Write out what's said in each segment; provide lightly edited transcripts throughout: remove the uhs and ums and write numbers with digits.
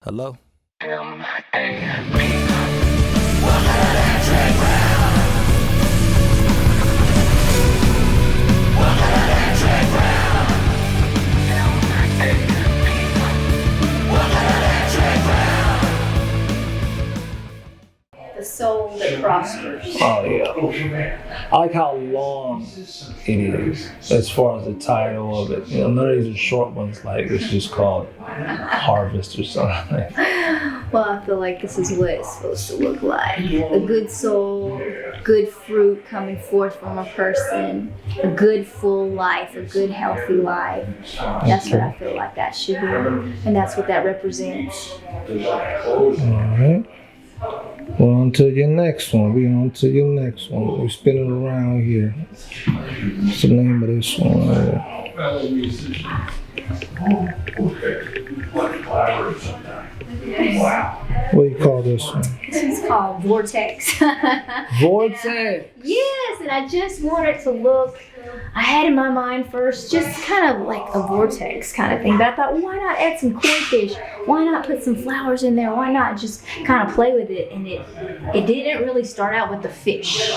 Hello? The soul that prospers. Oh yeah. I like how long it is as far as the title of it. You know, none of these are short ones like it's just called Harvest or something. Well, I feel like this is what it's supposed to look like. A good soul, good fruit coming forth from a person, a good full life, a good healthy life. That's what I feel like that should be. And that's what that represents. Alright. Well, on to your next one. We on to your next one. We're spinning around here. What's the name of this one? What do you call this one? This one's called Vortex. Vortex. Yes, and I just wanted to look. I had in my mind first just kind of like a vortex kind of thing, but I thought, why not add some koi fish? Why not put some flowers in there? Why not just kind of play with it? And it didn't really start out with the fish.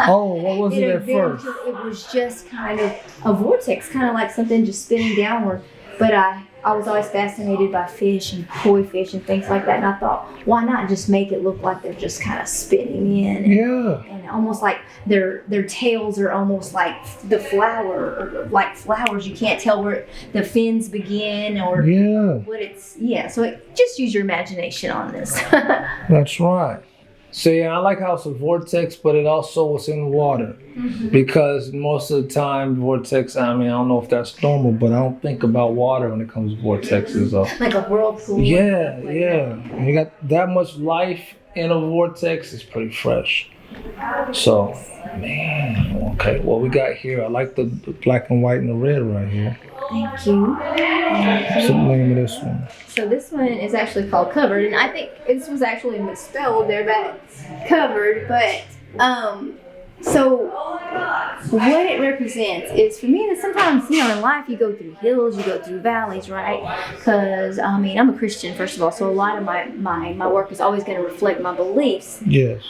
Oh, what was it at first? It was just kind of a vortex, kind of like something just spinning downward. But I was always fascinated by fish and koi fish and things like that. And I thought, why not just make it look like they're just kind of spinning in? And almost like their tails are almost like the flower, or like flowers. You can't tell where the fins begin or what it's. Yeah, so just use your imagination on this. That's right. See, I like how it's a vortex, but it also was in water. Mm-hmm. Because most of the time, vortex, I mean, I don't know if that's normal, but I don't think about water when it comes to vortexes. Like a whirlpool. Yeah. And you got that much life in a vortex, it's pretty fresh. So, man, okay, what we got here, I like the black and white and the red right here. Thank you. What's the name of this one? So this one is actually called Covered, and I think this was actually misspelled there, but Covered, but so what it represents is, for me, that sometimes, in life you go through hills, you go through valleys, right? Because, I mean, I'm a Christian, first of all, so a lot of my work is always going to reflect my beliefs. Yes.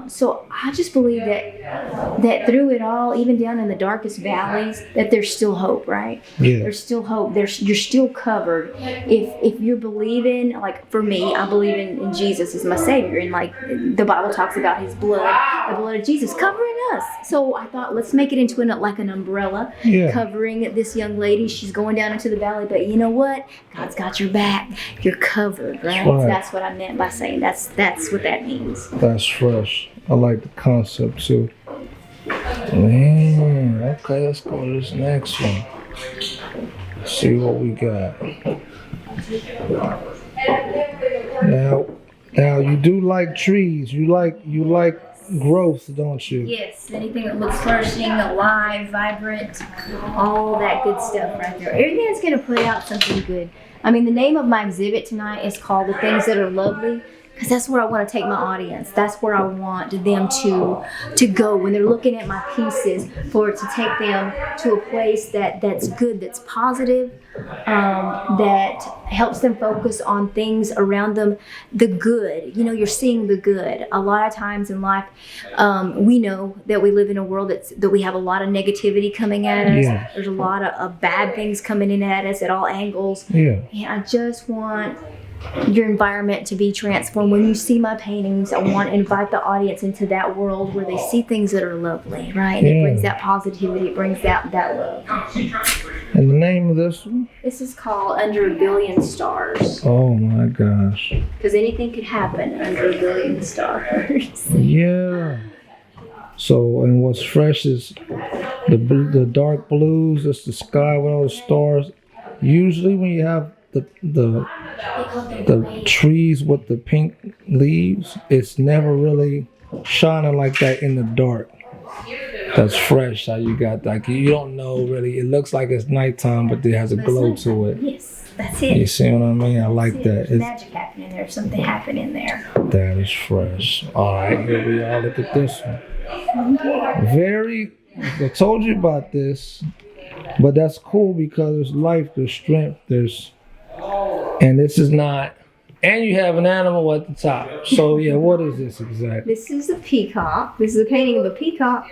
So I just believe that through it all, even down in the darkest valleys, that there's still hope, right? Yeah. There's still hope. You're still covered. If you're believing, like for me, I believe in Jesus as my Savior, and like the Bible talks about His blood, the blood of Jesus covering us. So I thought, let's make it into an umbrella, covering this young lady. She's going down into the valley, but you know what? God's got your back. You're covered, right? So that's what I meant by saying that's what that means. That's fresh. I like the concept too. Man, okay, let's go to this next one. Let's see what we got. Now you do like trees. You like growth, don't you? Yes, anything that looks flourishing, alive, vibrant, all that good stuff right there. Everything that's going to put out something good. I mean, the name of my exhibit tonight is called The Things That Are Lovely, because that's where I want to take my audience. That's where I want them to go when they're looking at my pieces, for it to take them to a place that's good, that's positive, that helps them focus on things around them, the good. You're seeing the good. A lot of times in life, we know that we live in a world that we have a lot of negativity coming at us. Yeah. There's a lot of bad things coming in at us at all angles. Yeah. And I just want your environment to be transformed. When you see my paintings, I want to invite the audience into that world where they see things that are lovely, right? And it brings that positivity, it brings that love. And the name of this one? This is called Under a Billion Stars. Oh my gosh. Because anything could happen under a billion stars. Yeah. So, and what's fresh is the dark blues, it's the sky with all the stars. Usually when you have the trees with the pink leaves, it's never really shining like that in the dark. That's fresh how you got that. You don't know really. It looks like it's nighttime, but it has a glow to it. Yes, that's it. You see what I mean? I like that. There's magic happening there. Something happening there. That is fresh. All right, here we are. Look at this one. I told you about this, but that's cool because there's life, there's strength, and this is not And you have an animal at the top. So yeah, what is this exactly? This is a peacock. This is a painting of a peacock.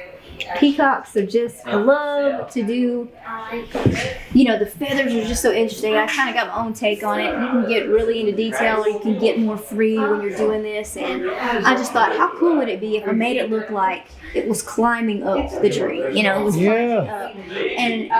Peacocks are just, I love to do, the feathers are just so interesting. I kind of got my own take on it. You can get really into detail, or you can get more free when you're doing this. And I just thought, how cool would it be if I made it look like it was climbing up the tree? It was climbing up. And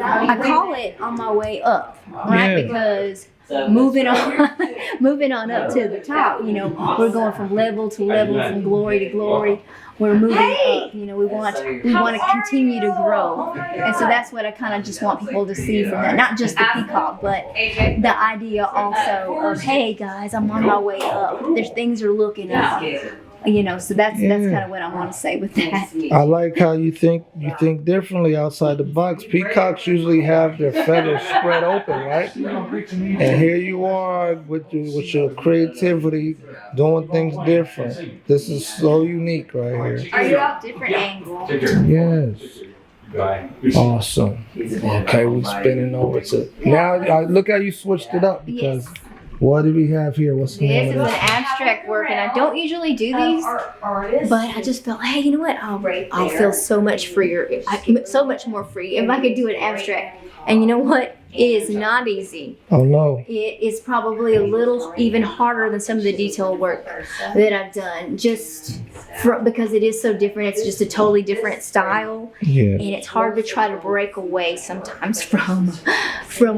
I call it On My Way Up, right? Yeah. Because moving on up to the top, we're going from level to level, from glory to glory. We're moving up. We want to continue to grow, and so that's what I kind of just want people to see from that. Not just the peacock, but the idea also of, hey guys, I'm on my way up. There's things are looking up. So that's kind of what I want to say with that. I like how you think differently outside the box. Peacocks usually have their feathers spread open, right? And here you are with your creativity doing things different. This is so unique right here. Are you off different angles? Yes. Awesome. Okay, we're spinning over to now. Look how you switched it up because. Yes. What do we have here? What's the name This of is this? an abstract work, and I don't usually do these, but I just felt, hey, you know what? I'll feel so much freer, so much more free if I could do an abstract. And you know what? It is not easy. Oh no. It is probably a little even harder than some of the detail work that I've done, because it is so different. It's just a totally different style, Yeah. and it's hard to try to break away sometimes from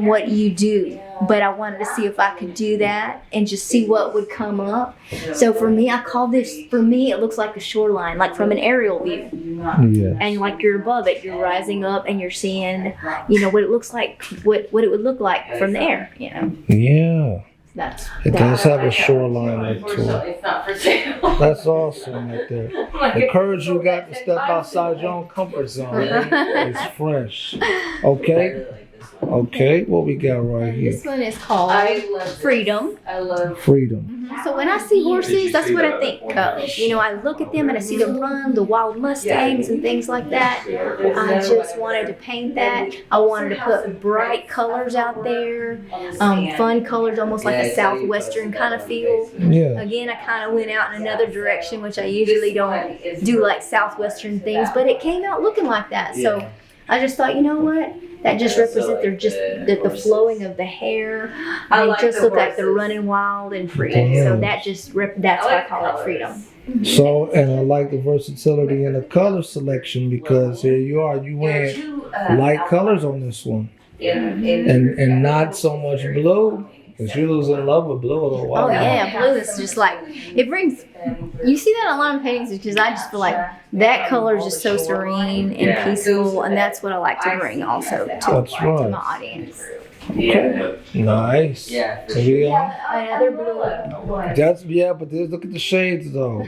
what you do. But I wanted to see if I could do that and just see what would come up. So for me, it looks like a shoreline, like from an aerial view. Yeah. And like you're above it, you're rising up and you're seeing, what it looks like, what it would look like from the air, Yeah. It does have a shoreline look to it. It's not for sale. That's awesome right there. The courage you got to step outside your own comfort zone. It's fresh. Okay, what we got right here? This one is called I love this. Freedom. I love Freedom. So when I see horses, that's what I think of. I look at them and I see them run, the wild Mustangs and things like that. I just wanted to paint that. I wanted to put bright colors out there, fun colors, almost like a southwestern kind of feel. Yeah. Again, I kind of went out in another direction, which I usually don't do, like southwestern things, but it came out looking like that. So I just thought, you know what? That just represents the flowing of the hair. They just look like they're running wild and free. So that's why I call it freedom. So, and I like the versatility in the color selection because here you are, you went light colors on this one. And not so much blue. Because you was in love with blue a little while Oh ago. yeah, blue is just like, it brings, you see that in a lot of paintings because I just feel like that color is just so serene and peaceful, and that's what I like to bring also to my audience. Okay. Nice. Yeah. Another blue. But look at the shades though.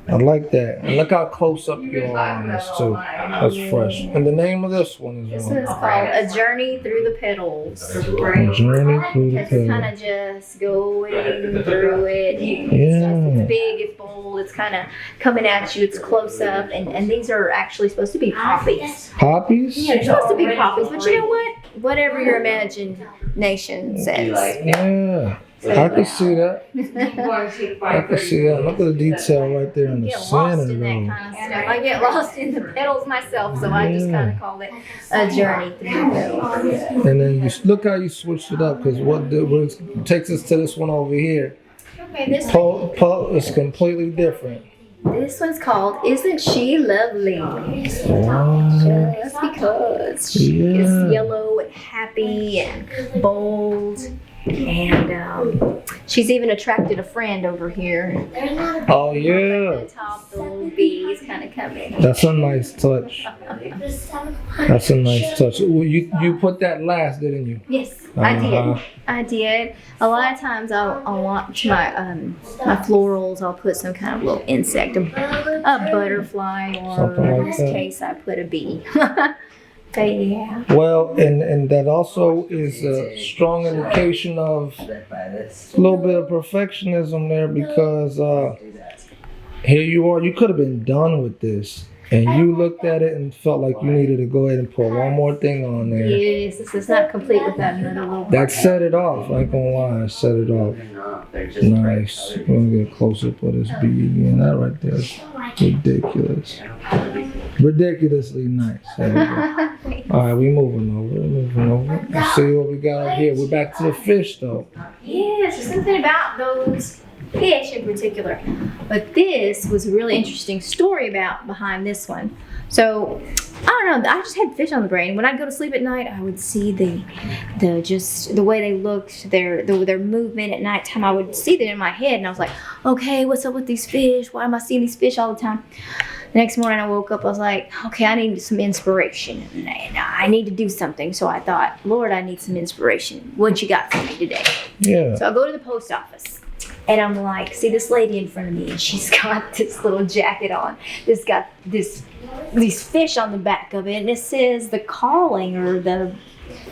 I like that. And look how close up you are on this too. That's fresh. And the name of this one is This one is called A Journey Through the Petals. Journey Through the It's kind Petals. of just going through it. It's big, it's bold, it's kind of coming at you, it's close up, and these are actually supposed to be poppies. Poppies? Yeah, they're supposed to be poppies, but you know what? Whatever your imagination says. Yeah. I can see that. I can see that. Look at the detail right there in the Get lost center in that though. kind of stuff. I get lost in the petals myself, so I just kind of call it a journey through the petals. And then you look how you switched it up because what takes us to this one over here. Okay, this Is completely different. one's called Isn't She Lovely? Just because she is yellow and happy and bold. And she's even attracted a friend over here. Oh yeah. At the top, the little bees kind of come in. That's a nice touch. That's a nice touch. Well, you put that last, didn't you? Yes, I did. A lot of times I'll launch my florals. I'll put some kind of little insect, a butterfly, or Something like in this that. case I put a bee. But yeah. Well, and that also is a strong indication of a little bit of perfectionism there because here you are. You could have been done with this. And you looked at it and felt like you needed to go ahead and put one more thing on there. Yes, this is not complete without another little part. That set it off. I ain't gonna lie, set it off. Nice. We're gonna get a close up of this bead again. That right there is ridiculous. Ridiculously nice. There we go. All right, we moving over. Let's see what we got out here. We're back to the fish though. Yes, there's something about those fish in particular. But this was a really interesting story behind this one. So I don't know, I just had fish on the brain. When I'd go to sleep at night, I would see the way they looked, their movement at nighttime. I would see that in my head, and I was like, okay, what's up with these fish? Why am I seeing these fish all the time? The next morning I woke up, I was like, okay, I need some inspiration. And I need to do something. So I thought, Lord, I need some inspiration. What you got for me today? Yeah. So I go to the post office. And I'm like, see this lady in front of me, and she's got this little jacket on. It's got these fish on the back of it, and it says the calling or the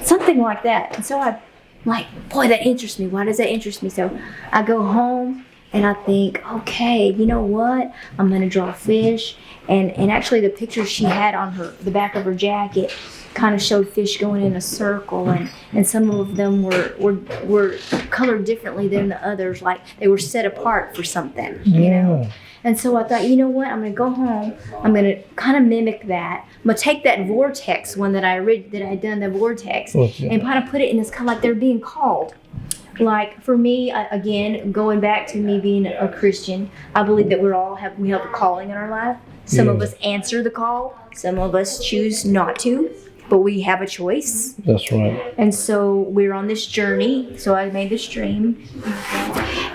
something like that. And so I'm like, boy, that interests me. Why does that interest me? So I go home and I think, okay, you know what? I'm gonna draw a fish. And actually the picture she had on the back of her jacket kind of showed fish going in a circle, and some of them were colored differently than the others, like they were set apart for something, you know. And so I thought, you know what, I'm gonna go home, I'm gonna kind of mimic that. I'm gonna take that vortex one that I had done, the vortex, and kind of put it in this kind of like they're being called. Like for me, again, going back to me being a Christian, I believe that we have a calling in our life. Some of us answer the call, some of us choose not to, but we have a choice. That's right. And so we're on this journey. So I made this dream,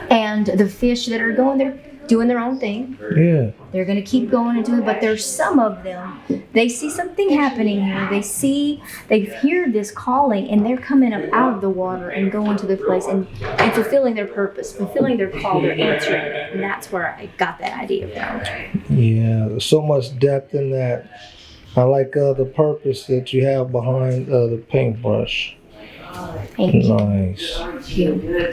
and the fish that are going there doing their own thing. Yeah. They're going to keep going and doing it, but there's some of them, they see something happening here. They hear this calling, and they're coming up out of the water and going to the place and fulfilling their purpose, fulfilling their call, they're answering it. And that's where I got that idea from. Yeah, there's so much depth in that. I like the purpose that you have behind the paintbrush. Thank you. Nice. Thank you. Here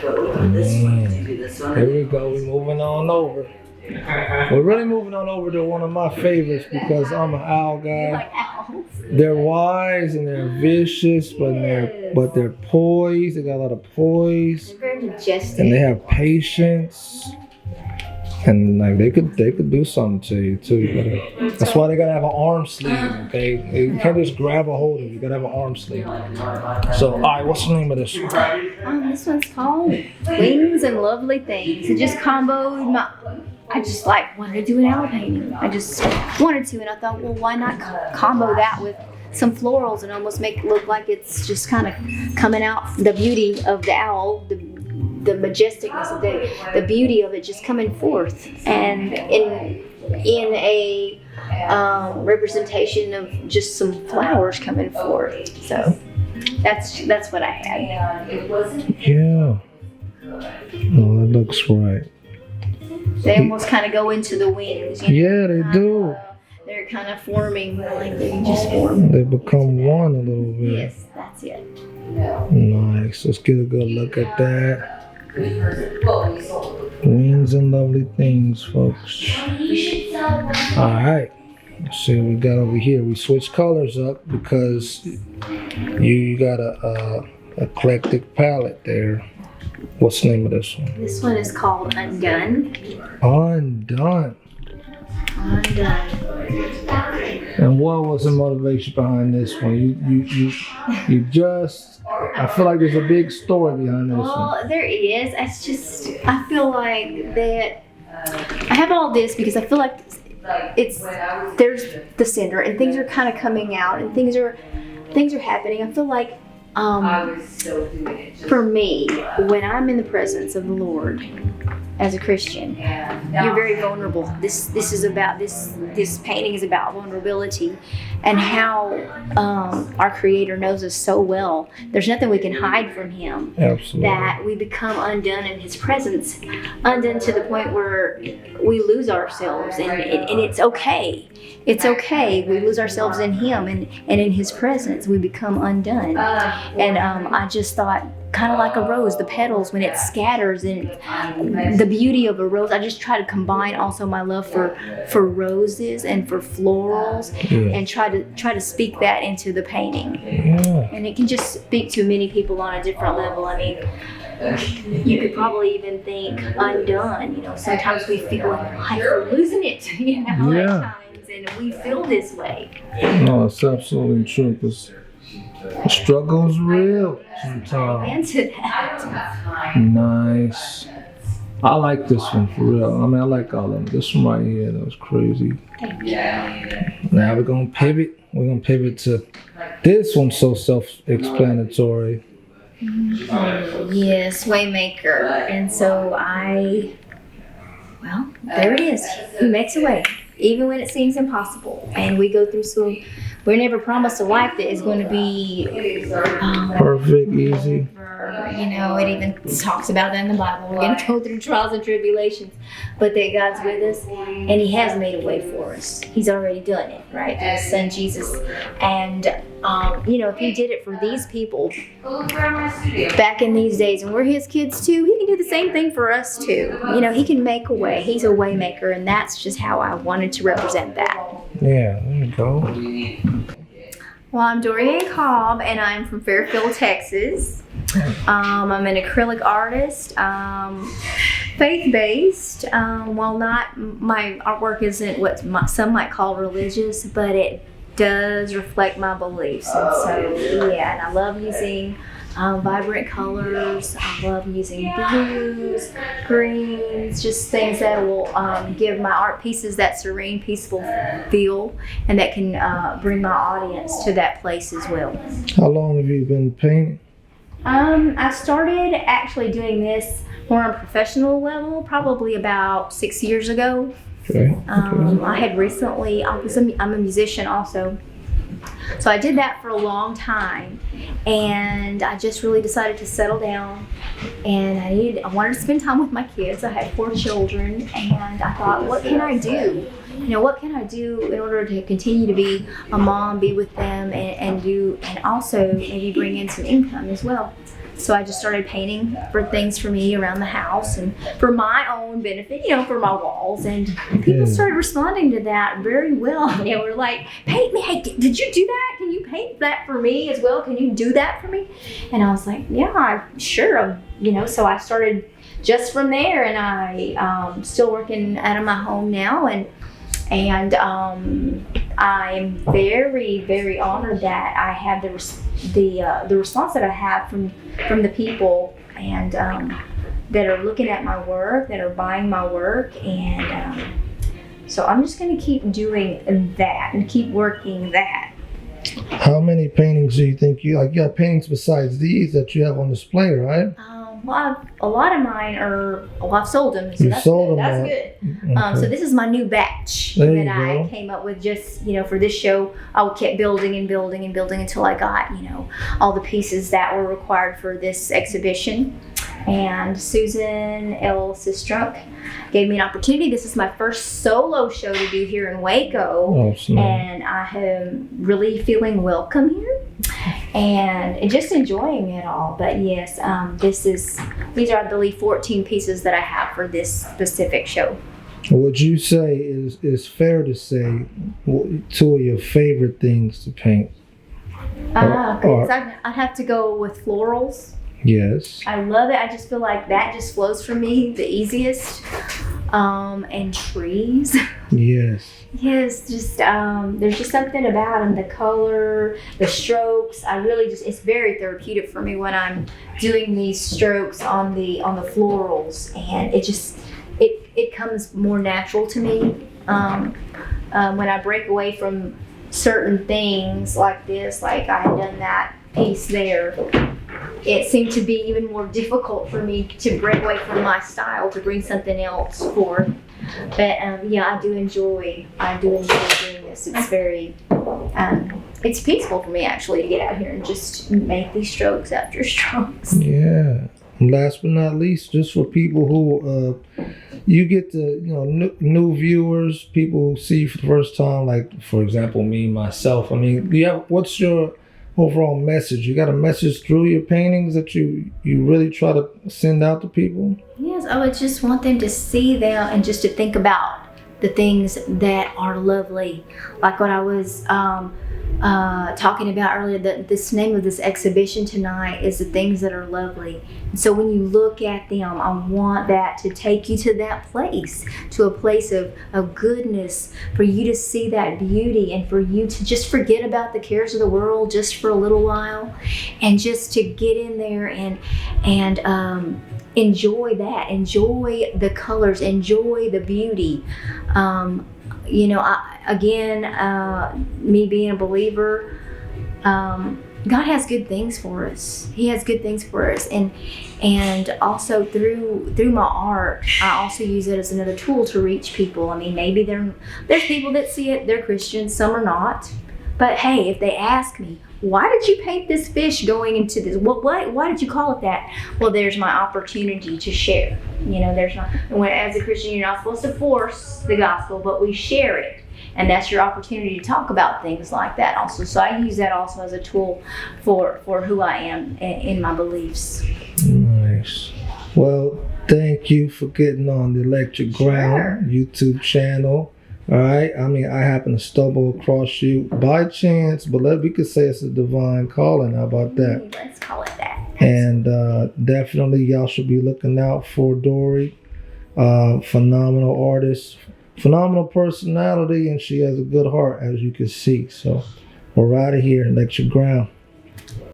we go. We're moving on over. We're really moving on over to one of my favorites because I'm an owl guy. You like owls? They're wise and they're vicious, but they're poised. They got a lot of poise. They're very majestic. And they have patience. And like they could do something to you too. That's why they gotta have an arm sleeve, okay? You can't just grab a hold of it. You gotta have an arm sleeve. So, all right, what's the name of this one? This one's called Wings and Lovely Things. It just comboed I just wanted to do an owl painting. I just wanted to, and I thought, well, why not combo that with some florals and almost make it look like it's just kind of coming out, the beauty of the owl, the majesticness of the beauty of it just coming forth, and in a representation of just some flowers coming forth. So that's what I had. Yeah. No, that looks right. They almost kind of go into the wings. Yeah, they do. They're kind of forming, like they just form. They become one a little bit. Yes, that's it. Nice. Let's get a good look at that. Wings and lovely things, folks. All right. Let's see what we got over here. We switched colors up because you got a eclectic palette there. What's the name of this one? This one is called Undone. Undone. And what was the motivation behind this one? You just, I feel like there's a big story behind this one. Well, there is. It's just, I feel like that I have all this because I feel like there's the center and things are kind of coming out and things are happening. I feel like for me, when I'm in the presence of the Lord as a Christian, you're very vulnerable. This is about this painting is about vulnerability and how our Creator knows us so well. There's nothing we can hide from Him. Absolutely. That we become undone in His presence, undone to the point where we lose ourselves, and it's okay. It's okay. We lose ourselves in Him and in His presence. We become undone. And I just thought, kind of like a rose, the petals when it scatters, and the beauty of a rose. I just try to combine also my love for roses and for florals, and try to speak that into the painting. And it can just speak to many people on a different level. I mean, you could probably even think undone. Sometimes we feel like we're losing it, at times, and we feel this way. No, it's absolutely true, because the struggle's real sometimes. Into that. Nice. I like this one for real. I mean, I like all of them. This one right here, that was crazy. Now we're gonna pivot. We're gonna pivot to this one. So self-explanatory. Yes, Waymaker. And so there it is. He makes a way, even when it seems impossible. And we go through some. We're never promised a life that is going to be perfect, easy. It even talks about that in the Bible. We're going to go through trials and tribulations, but that God's with us, and He has made a way for us. He's already done it, right? Through His Son Jesus. And if He did it for these people back in these days, and we're His kids too, He can do the same thing for us too. He can make a way. He's a way maker, and that's just how I wanted to represent that. Yeah, there you go. Well, I'm Dorrie Cobb, and I'm from Fairfield, Texas. I'm an acrylic artist, faith-based. While not, my artwork isn't what some might call religious, but it does reflect my beliefs. And so, and I love using vibrant colors. I love using blues, greens, just things that will give my art pieces that serene, peaceful feel, and that can bring my audience to that place as well. How long have you been painting? I started actually doing this more on a professional level probably about 6 years ago. Okay. I had recently, I'm a musician also. So I did that for a long time, and I just really decided to settle down, and I wanted to spend time with my kids. I had 4 children, and I thought, what can I do? What can I do in order to continue to be a mom, be with them, and also maybe bring in some income as well. So I just started painting for things for me around the house and for my own benefit, for my walls. And people started responding to that very well. They were like, paint me. Hey, did you do that? Can you paint that for me as well? Can you do that for me? And I was like, yeah, sure. So I started just from there, and I still working out of my home now, and I'm very, very honored that I have the response that I have from the people, and that are looking at my work, that are buying my work, and so I'm just going to keep doing that and keep working that. How many paintings do you think you got paintings besides these that you have on display, right? A lot of mine I've sold them. So You've sold them. That's good. Okay. So this is my new batch that I came up with just, for this show. I kept building and building and building until I got, all the pieces that were required for this exhibition. And Susan L. Sistrunk gave me an opportunity. This is my first solo show to do here in Waco. And I am really feeling welcome here and just enjoying it all. But yes, these are the 14 pieces that I have for this specific show. Would you say is fair to say 2 of your favorite things to paint? I'd have to go with florals. Yes. I love it. I just feel like that just flows for me the easiest. And trees. Yes. Yes, just there's just something about them, the color, the strokes. It's very therapeutic for me when I'm doing these strokes on the florals, and it comes more natural to me. When I break away from certain things like this, like I had done that piece there, it seemed to be even more difficult for me to break away from my style to bring something else forth. But I do enjoy doing this. It's very it's peaceful for me actually to get out here and just make these strokes after strokes. Yeah. And last but not least, just for people who you get to new viewers, people who see you for the first time, like for example me myself. I mean, what's your overall message? You got a message through your paintings that you really try to send out to people? Yes, I would just want them to see them and just to think about the things that are lovely. Like what I was talking about earlier, this name of this exhibition tonight is the things that are lovely. And so when you look at them, I want that to take you to that place, to a place of goodness, for you to see that beauty and for you to just forget about the cares of the world just for a little while and just to get in there and enjoy that, enjoy the colors, enjoy the beauty. Me being a believer, God has good things for us. He has good things for us, and also through my art, I also use it as another tool to reach people. I mean, maybe there's people that see it, they're Christians, some are not. But hey, if they ask me, why did you paint this fish going into this? Why did you call it that? Well, there's my opportunity to share. As a Christian, you're not supposed to force the gospel, but we share it. And that's your opportunity to talk about things like that also. So I use that also as a tool for who I am in my beliefs. Nice. Well, thank you for getting on the Electric Ground YouTube channel. All right. I mean, I happen to stumble across you by chance, but we could say it's a divine calling. How about that? Let's call it that. And definitely, y'all should be looking out for Dorrie. Phenomenal artist, phenomenal personality, and she has a good heart, as you can see. So we're out of here. Electric Ground.